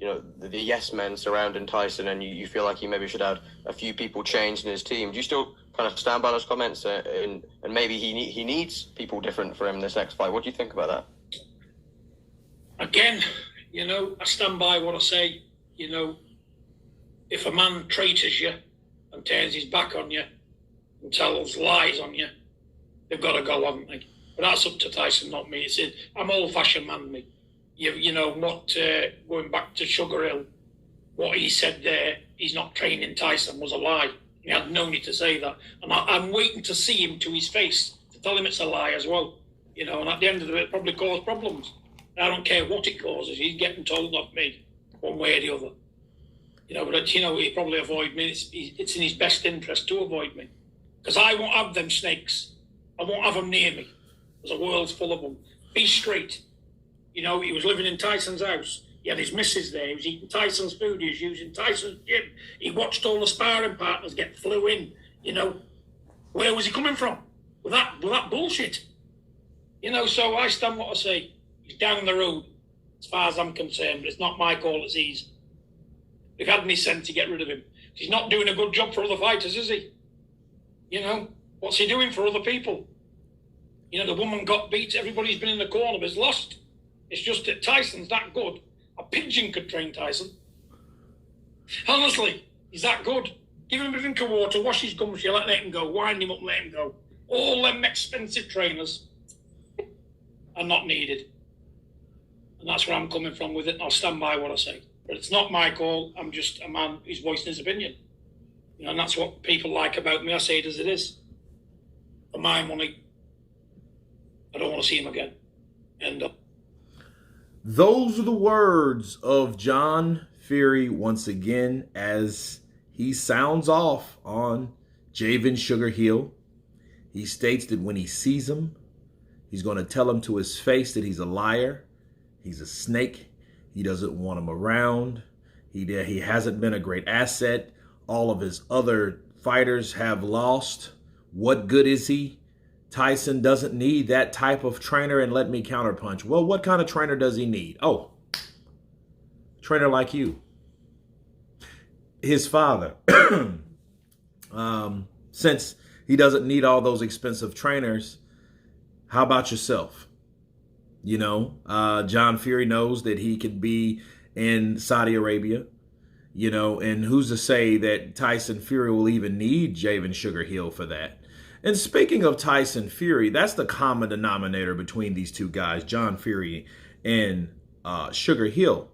the yes men surrounding Tyson, and you feel like he maybe should have a few people changed in his team. Do you still kind of stand by those comments, and maybe he needs people different for him in this next fight? What do you think about that? Again, I stand by what I say. If a man traitors you and turns his back on you and tells lies on you, they've got to go, haven't they? But that's up to Tyson, not me. I'm old-fashioned man, me. Going back to Sugarhill, what he said there, he's not training Tyson, was a lie. He had no need to say that. And I'm waiting to see him to his face to tell him it's a lie as well. And at the end of it probably cause problems. I don't care what it causes. He's getting told off me one way or the other. But he'll probably avoid me. It's in his best interest to avoid me. Because I won't have them snakes. I won't have them near me. There's a world full of them. Be straight. He was living in Tyson's house. He had his missus there. He was eating Tyson's food. He was using Tyson's gym. He watched all the sparring partners get flew in. Where was he coming from? With that bullshit. So I stand what I say. He's down the road, as far as I'm concerned. But it's not my call, it's his. They've had any sense to get rid of him. He's not doing a good job for other fighters, is he? What's he doing for other people? The woman got beat. Everybody's been in the corner, but he's lost. It's just that Tyson's that good. A pigeon could train Tyson. Honestly, he's that good. Give him a drink of water, wash his gums, let him go, wind him up, let him go. All them expensive trainers are not needed. And that's where I'm coming from with it, and I'll stand by what I say. But it's not my call. I'm just a man who's voicing his opinion. And that's what people like about me. I say it as it is. For my money, I don't want to see him again. End up. Those are the words of John Fury once again as he sounds off on Javen Sugarhill. He states that when he sees him, he's going to tell him to his face that he's a liar. He's a snake. He doesn't want him around. He hasn't been a great asset. All of his other fighters have lost. What good is he? Tyson doesn't need that type of trainer, and let me counterpunch. Well, what kind of trainer does he need? Oh, trainer like you. His father. Since he doesn't need all those expensive trainers, how about yourself? John Fury knows that he could be in Saudi Arabia, and who's to say that Tyson Fury will even need Javen Sugarhill for that? And speaking of Tyson Fury, that's the common denominator between these two guys, John Fury and Sugarhill.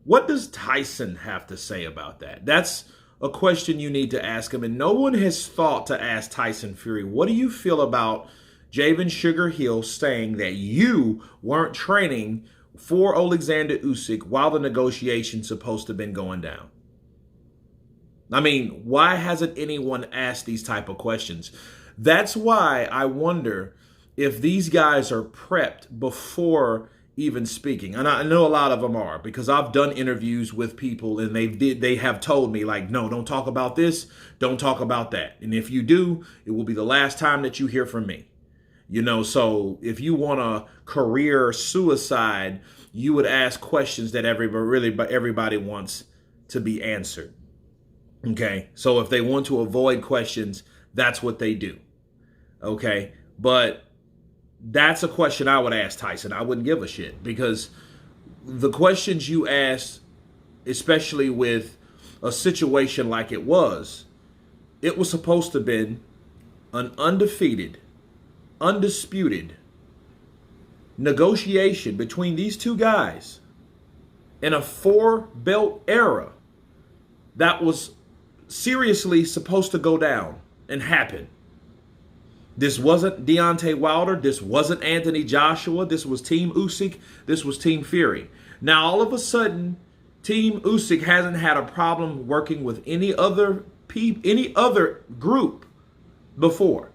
What does Tyson have to say about that? That's a question you need to ask him, and no one has thought to ask Tyson Fury, what do you feel about Javen Sugarhill saying that you weren't training for Alexander Usyk while the negotiation's supposed to have been going down? I mean, why hasn't anyone asked these type of questions? That's why I wonder if these guys are prepped before even speaking. And I know a lot of them are, because I've done interviews with people and they have told me, like, no, don't talk about this, don't talk about that. And if you do, it will be the last time that you hear from me. So if you want a career suicide, you would ask questions that everybody wants to be answered. Okay, so if they want to avoid questions, that's what they do. Okay, but that's a question I would ask Tyson. I wouldn't give a shit, because the questions you ask, especially with a situation like it was supposed to have been an undefeated, undisputed negotiation between these two guys in a 4-belt era that was seriously supposed to go down and happen. This wasn't Deontay Wilder. This wasn't Anthony Joshua. This was Team Usyk. This was Team Fury. Now, all of a sudden, Team Usyk hasn't had a problem working with any other group before.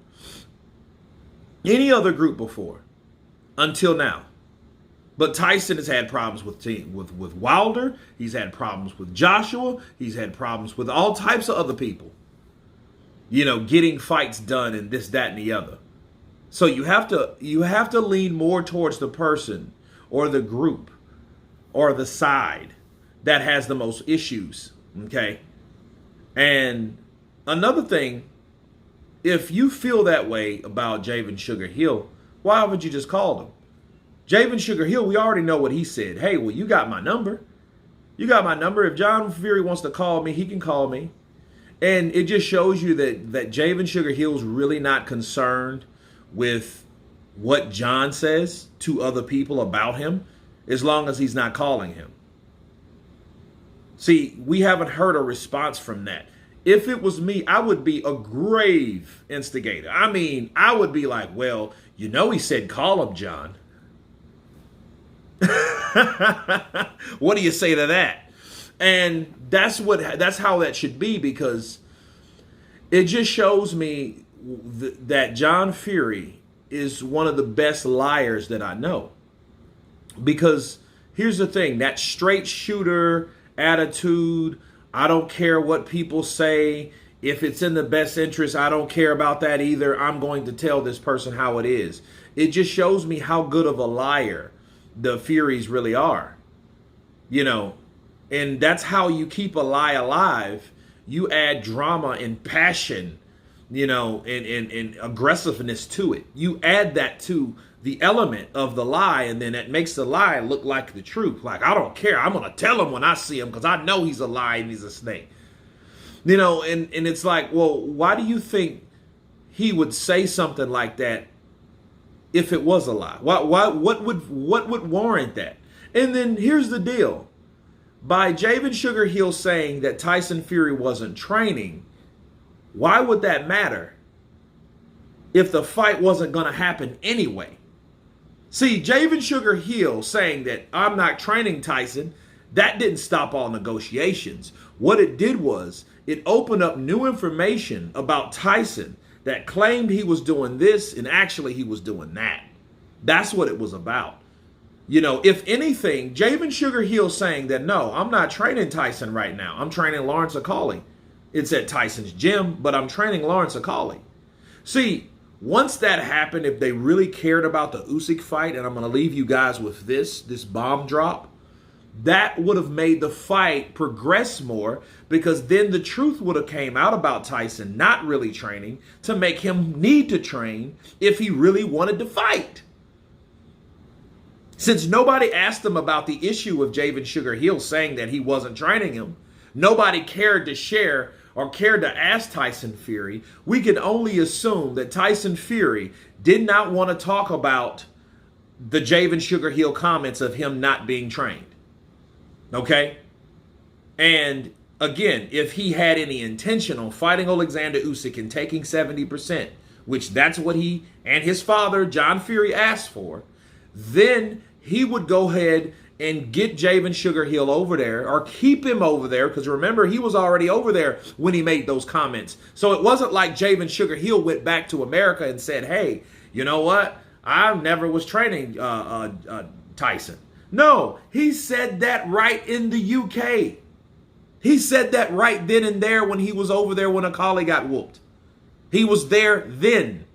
Any other group before, until now. But Tyson has had problems with Wilder. He's had problems with Joshua. He's had problems with all types of other people. Getting fights done and this, that, and the other. So you have to lean more towards the person or the group or the side that has the most issues. Okay. And another thing, if you feel that way about Javen Sugarhill, why would you just call him? Javen Sugarhill, we already know what he said. Hey, well, you got my number. You got my number. If John Fury wants to call me, he can call me. And it just shows you that Javen Sugarhill's really not concerned with what John says to other people about him, as long as he's not calling him. See, we haven't heard a response from that. If it was me, I would be a grave instigator. I mean, I would be like, well, you know, he said call him, John. What do you say to that? And that's how that should be, because it just shows me that John Fury is one of the best liars that I know. Because here's the thing, that straight shooter attitude, I don't care what people say. If it's in the best interest, I don't care about that either. I'm going to tell this person how it is. It just shows me how good of a liar the Furies really are. You know, and that's how you keep a lie alive. You add drama and passion, you know, and aggressiveness to it. You add that to the element of the lie, and then it makes the lie look like the truth. Like, I don't care. I'm going to tell him when I see him because I know he's a lie and he's a snake. You know, and it's like, well, why do you think he would say something like that if it was a lie? What would warrant that? And then here's the deal. By Javen Sugarhill saying that Tyson Fury wasn't training, why would that matter if the fight wasn't going to happen anyway? See, Javen Sugarhill saying that I'm not training Tyson, that didn't stop all negotiations. What it did was it opened up new information about Tyson that claimed he was doing this and actually he was doing that. That's what it was about. You know, if anything, Javen Sugarhill saying that, no, I'm not training Tyson right now. I'm training Lawrence Akali. It's at Tyson's gym, but I'm training Lawrence Akali. See, once that happened, if they really cared about the Usyk fight, and I'm going to leave you guys with this bomb drop, that would have made the fight progress more, because then the truth would have came out about Tyson not really training to make him need to train if he really wanted to fight. Since nobody asked him about the issue of Javen Sugarhill saying that he wasn't training him, nobody cared to share or cared to ask Tyson Fury, we can only assume that Tyson Fury did not want to talk about the Javen Sugarhill comments of him not being trained. Okay? And again, if he had any intention on fighting Alexander Usyk and taking 70%, which that's what he and his father, John Fury, asked for, then he would go ahead and get Javen Sugarhill over there, or keep him over there, because remember, he was already over there when he made those comments. So it wasn't like Javen Sugarhill went back to America and said, hey, you know what? I never was training Tyson. No, he said that right in the UK. He said that right then and there when he was over there when Akali got whooped. He was there then.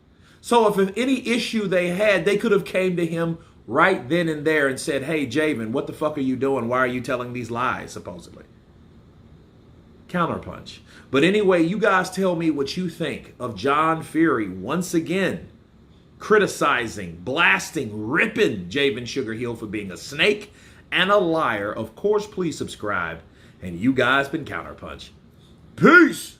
So if any issue they had, they could have came to him right then and there and said, hey, Javen, what the fuck are you doing? Why are you telling these lies, supposedly? Counterpunch. But anyway, you guys tell me what you think of John Fury once again criticizing, blasting, ripping Javen Sugarhill for being a snake and a liar. Of course, please subscribe. And you guys been Counterpunch. Peace!